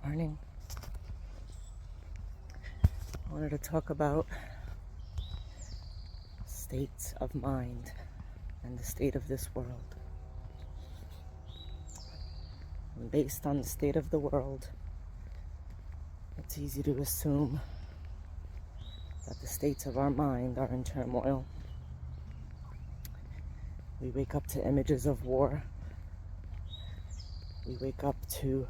Morning. I wanted to talk about states of mind and the state of this world. And based on the state of the world, it's easy to assume that the states of our mind are in turmoil. We wake up to images of war. We wake up to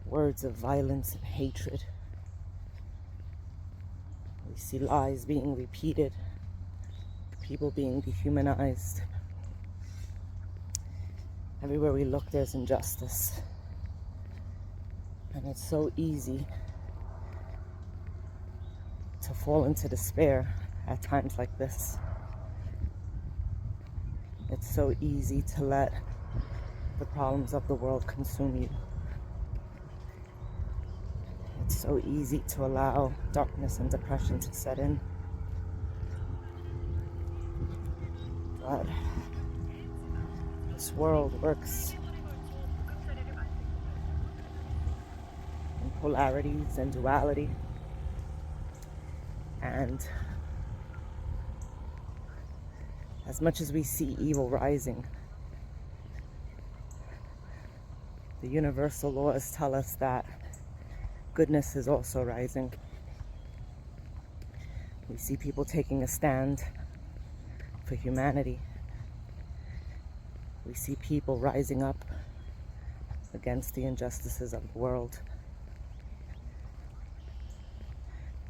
words of violence and hatred. We see lies being repeated, people being dehumanized. Everywhere we look, there's injustice. And it's so easy to fall into despair at times like this. It's so easy to let the problems of the world consume you. It's so easy to allow darkness and depression to set in. But this world works in polarities and duality. And as much as we see evil rising, the universal laws tell us that goodness is also rising. We see people taking a stand for humanity. We see people rising up against the injustices of the world.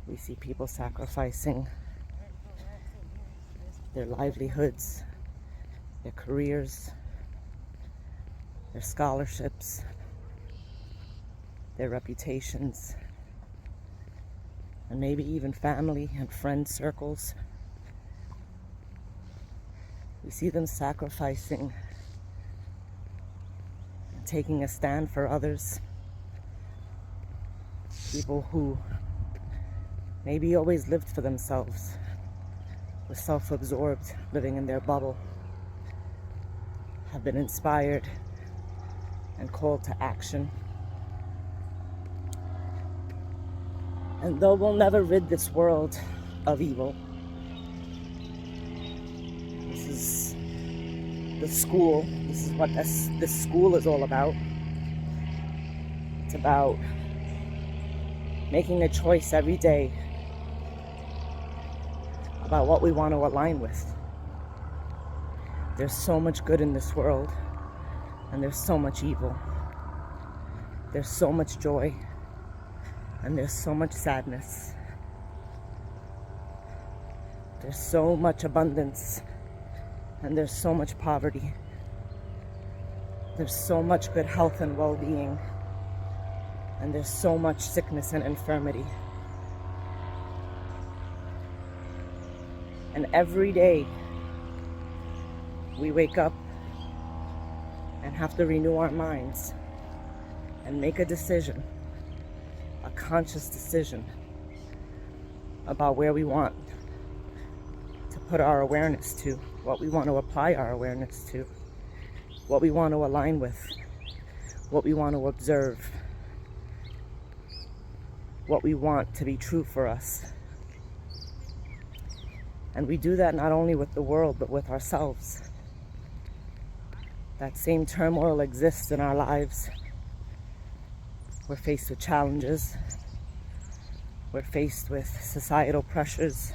We see people sacrificing their livelihoods, their careers, their scholarships, their reputations, and maybe even family and friend circles. We see them sacrificing and taking a stand for others. People who maybe always lived for themselves, were self-absorbed, living in their bubble, have been inspired and called to action. And though we'll never rid this world of evil, this is the school. This is what this school is all about. It's about making a choice every day about what we want to align with. There's so much good in this world, and there's so much evil. There's so much joy, and there's so much sadness. There's so much abundance, and there's so much poverty. There's so much good health and well-being, and there's so much sickness and infirmity. And every day we wake up and have to renew our minds and make a decision, a conscious decision about where we want to put our awareness to, what we want to apply our awareness to, what we want to align with, what we want to observe, what we want to be true for us. And we do that not only with the world, but with ourselves. That same turmoil exists in our lives. We're faced with challenges. We're faced with societal pressures,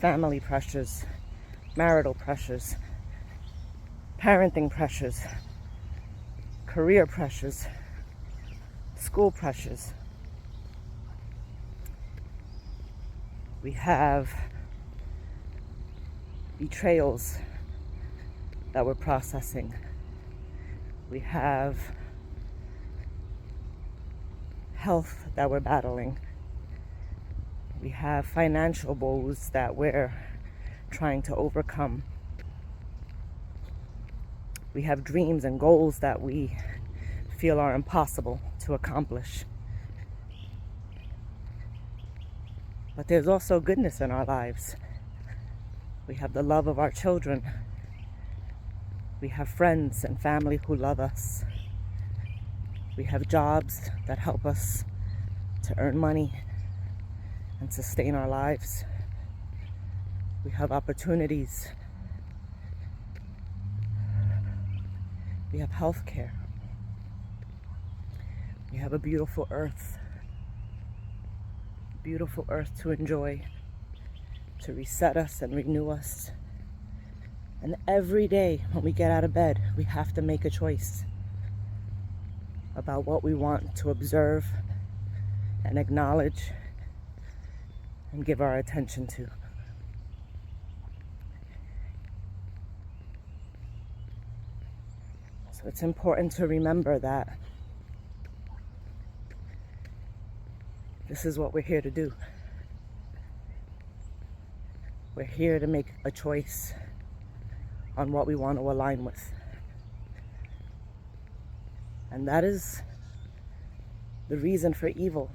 family pressures, marital pressures, parenting pressures, career pressures, school pressures. We have betrayals that we're processing. We have health that we're battling. We have financial woes that we're trying to overcome. We have dreams and goals that we feel are impossible to accomplish. But there's also goodness in our lives. We have the love of our children. We have friends and family who love us. We have jobs that help us to earn money and sustain our lives. We have opportunities. We have health care. We have a beautiful earth to enjoy, to reset us and renew us. And every day when we get out of bed, we have to make a choice about what we want to observe and acknowledge and give our attention to. So it's important to remember that this is what we're here to do. We're here to make a choice on what we want to align with. And that is the reason for evil.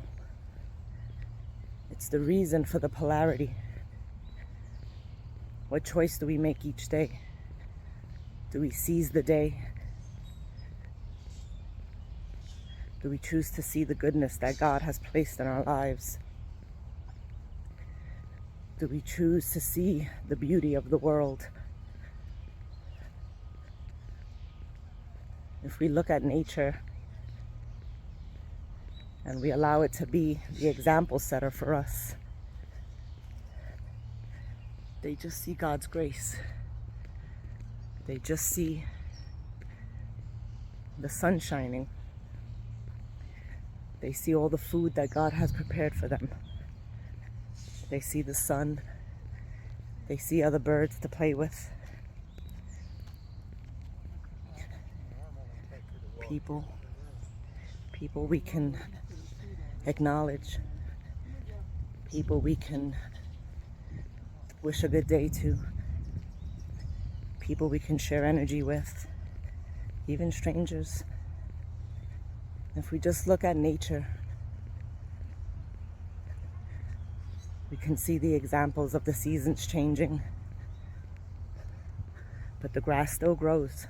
It's the reason for the polarity. What choice do we make each day? Do we seize the day? Do we choose to see the goodness that God has placed in our lives? Do we choose to see the beauty of the world? If we look at nature and we allow it to be the example setter for us, they just see God's grace. They just see the sun shining. They see all the food that God has prepared for them. They see the sun. They see other birds to play with. People we can acknowledge. People we can wish a good day to. People we can share energy with. Even strangers. If we just look at nature, we can see the examples of the seasons changing, but the grass still grows,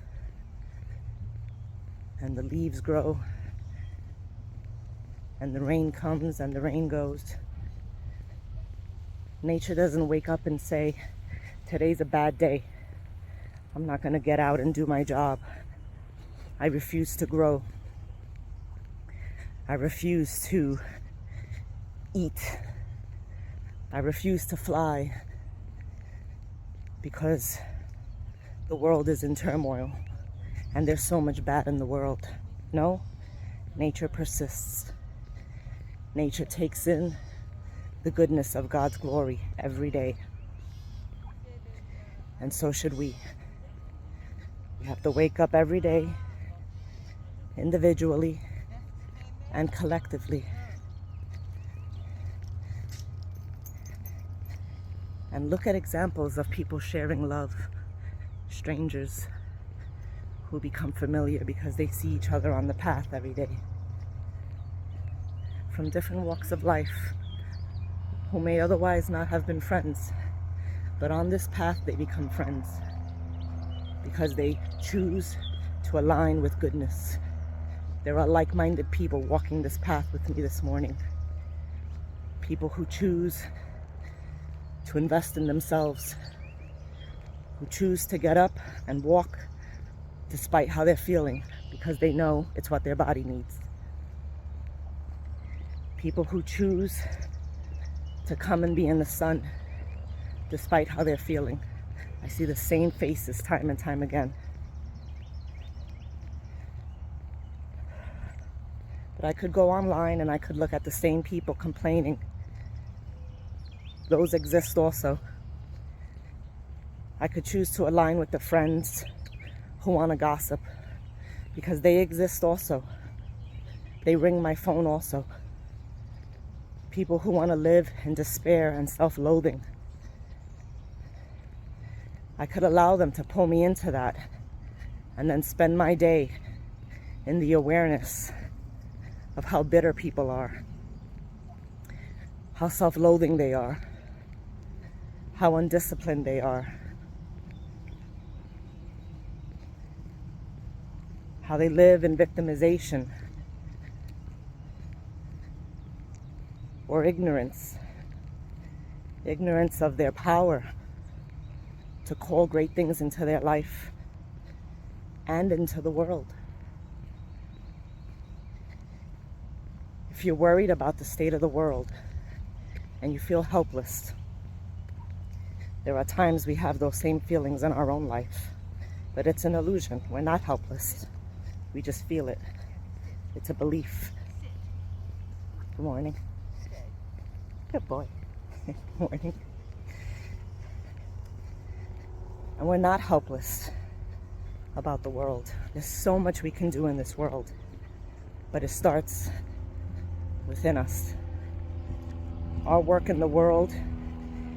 and the leaves grow, and the rain comes and the rain goes. Nature doesn't wake up and say, today's a bad day. I'm not going to get out and do my job. I refuse to grow. I refuse to eat. I refuse to fly because the world is in turmoil and there's so much bad in the world. No, nature persists. Nature takes in the goodness of God's glory every day. And so should we. We have to wake up every day, individually and collectively, and look at examples of people sharing love, strangers who become familiar because they see each other on the path every day, from different walks of life, who may otherwise not have been friends, but on this path they become friends because they choose to align with goodness. There are like-minded people walking this path with me this morning. People who choose to invest in themselves, who choose to get up and walk despite how they're feeling because they know it's what their body needs. People who choose to come and be in the sun despite how they're feeling. I see the same faces time and time again. But I could go online and I could look at the same people complaining. Those exist also. I could choose to align with the friends who want to gossip because they exist also. They ring my phone also. People who want to live in despair and self-loathing. I could allow them to pull me into that and then spend my day in the awareness of how bitter people are, how self-loathing they are, how undisciplined they are, how they live in victimization or ignorance of their power to call great things into their life and into the world. If you're worried about the state of the world and you feel helpless, there are times we have those same feelings in our own life, but it's an illusion. We're not helpless. We just feel it. It's a belief. Good morning. Good boy. Good morning. And we're not helpless about the world. There's so much we can do in this world, but it starts within us. Our work in the world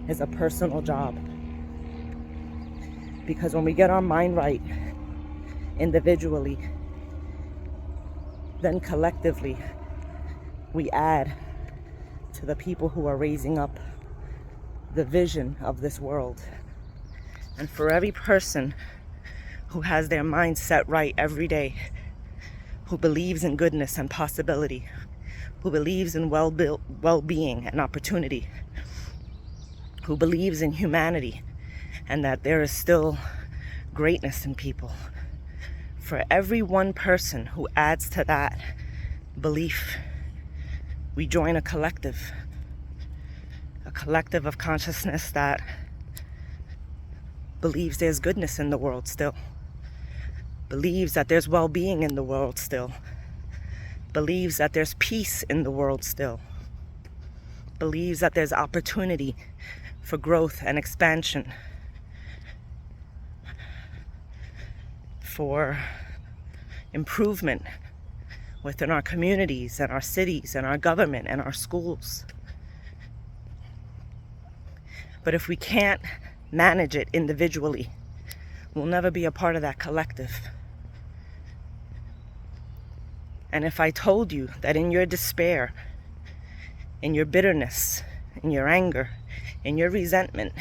is a personal job, because when we get our mind right individually, then collectively we add to the people who are raising up the vision of this world. And for every person who has their mind set right every day, who believes in goodness and possibility, who believes in well-being and opportunity, who believes in humanity and that there is still greatness in people, for every one person who adds to that belief, we join a collective of consciousness that believes there's goodness in the world still, believes that there's well-being in the world still, believes that there's peace in the world still, believes that there's opportunity for growth and expansion, for improvement within our communities and our cities and our government and our schools. But if we can't manage it individually, we'll never be a part of that collective. And if I told you that in your despair, in your bitterness, in your anger, in your resentment,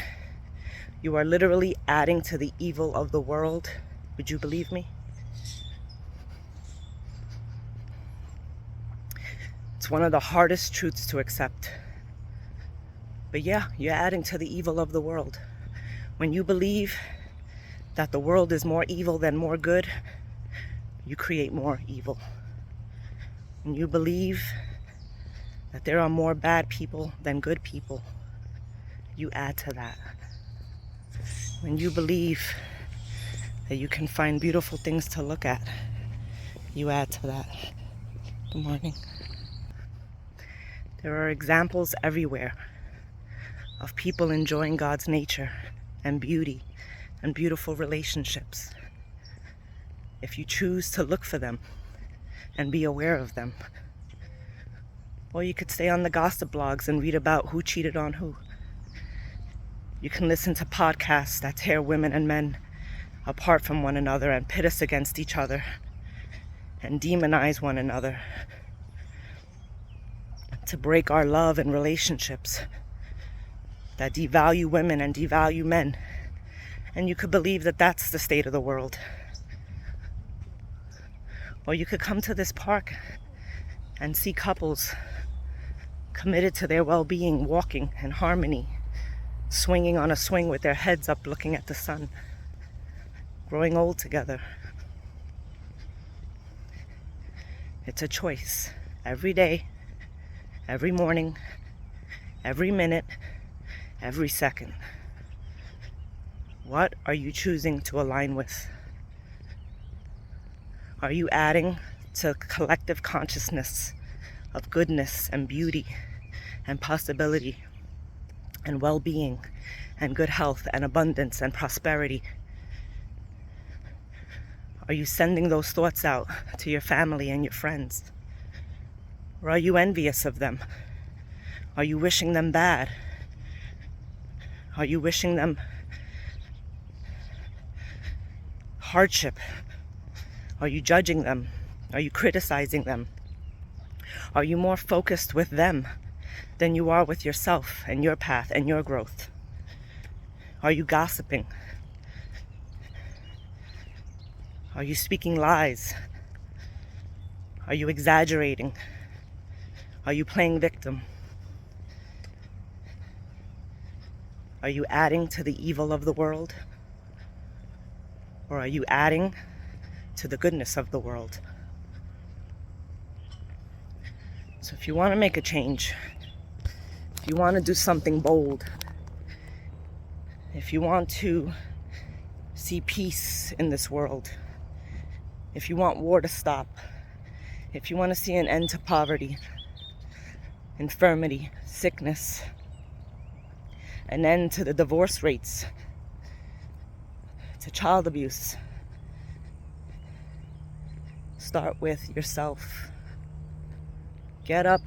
you are literally adding to the evil of the world, would you believe me? It's one of the hardest truths to accept. But yeah, you're adding to the evil of the world. When you believe that the world is more evil than more good, you create more evil. When you believe that there are more bad people than good people, you add to that. When you believe that you can find beautiful things to look at, you add to that. Good morning. There are examples everywhere of people enjoying God's nature and beauty and beautiful relationships. If you choose to look for them and be aware of them. Or you could stay on the gossip blogs and read about who cheated on who. You can listen to podcasts that tear women and men apart from one another and pit us against each other and demonize one another to break our love and relationships, that devalue women and devalue men. And you could believe that that's the state of the world. Or you could come to this park and see couples committed to their well-being, walking in harmony, swinging on a swing with their heads up looking at the sun, growing old together. It's a choice every day, every morning, every minute, every second. What are you choosing to align with? Are you adding to collective consciousness of goodness and beauty and possibility and well-being and good health and abundance and prosperity? Are you sending those thoughts out to your family and your friends? Or are you envious of them? Are you wishing them bad? Are you wishing them hardship? Are you judging them? Are you criticizing them? Are you more focused with them than you are with yourself and your path and your growth? Are you gossiping? Are you speaking lies? Are you exaggerating? Are you playing victim? Are you adding to the evil of the world? Or are you adding to the goodness of the world? So if you want to make a change, if you want to do something bold, if you want to see peace in this world, if you want war to stop, if you want to see an end to poverty, infirmity, sickness, an end to the divorce rates, to child abuse, start with yourself. Get up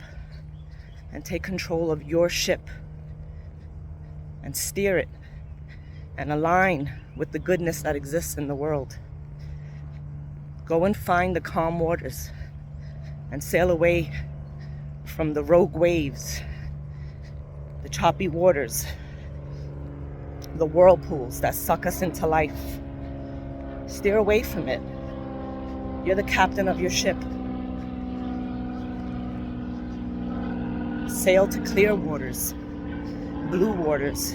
and take control of your ship and steer it and align with the goodness that exists in the world. Go and find the calm waters and sail away from the rogue waves, the choppy waters, the whirlpools that suck us into life. Steer away from it. You're the captain of your ship. Sail to clear waters, blue waters.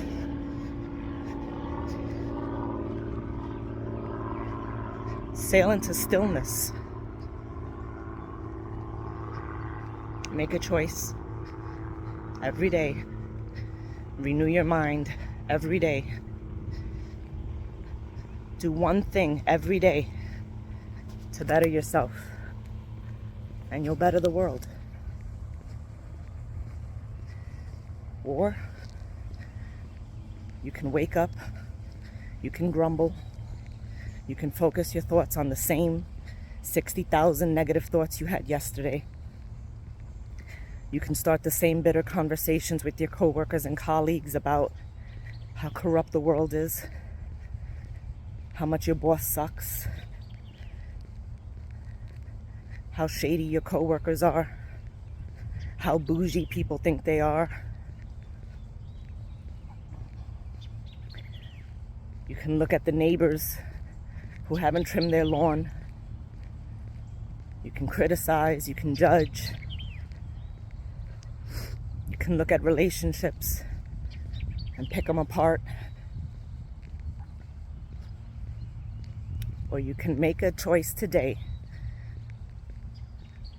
Sail into stillness. Make a choice every day. Renew your mind every day. Do one thing every day to better yourself, and you'll better the world. Or you can wake up, you can grumble, you can focus your thoughts on the same 60,000 negative thoughts you had yesterday. You can start the same bitter conversations with your coworkers and colleagues about how corrupt the world is, how much your boss sucks, how shady your coworkers are, how bougie people think they are. You can look at the neighbors who haven't trimmed their lawn. You can criticize, you can judge. You can look at relationships and pick them apart. Or you can make a choice today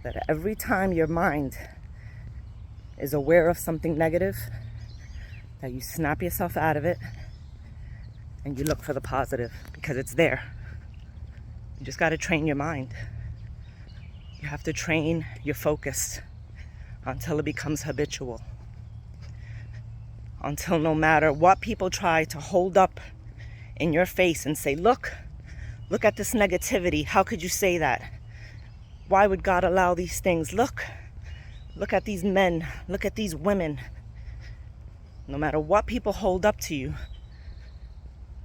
that every time your mind is aware of something negative, that you snap yourself out of it and you look for the positive, because it's there. You just got to train your mind. You have to train your focus until it becomes habitual. Until no matter what people try to hold up in your face and say, look at this negativity. How could you say that? Why would God allow these things? Look at these men. Look at these women. No matter what people hold up to you,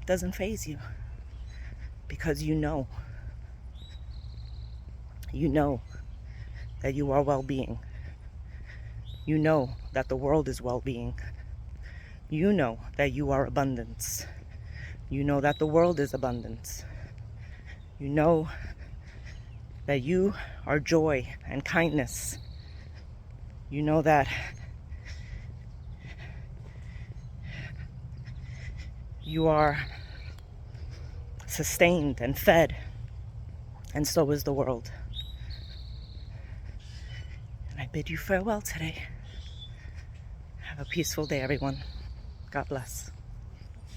it doesn't faze you, because you know that you are well-being. You know that the world is well-being. You know that you are abundance. You know that the world is abundance. You know that you are joy and kindness. You know that you are sustained and fed, and so is the world. And I bid you farewell today. Have a peaceful day, everyone. God bless.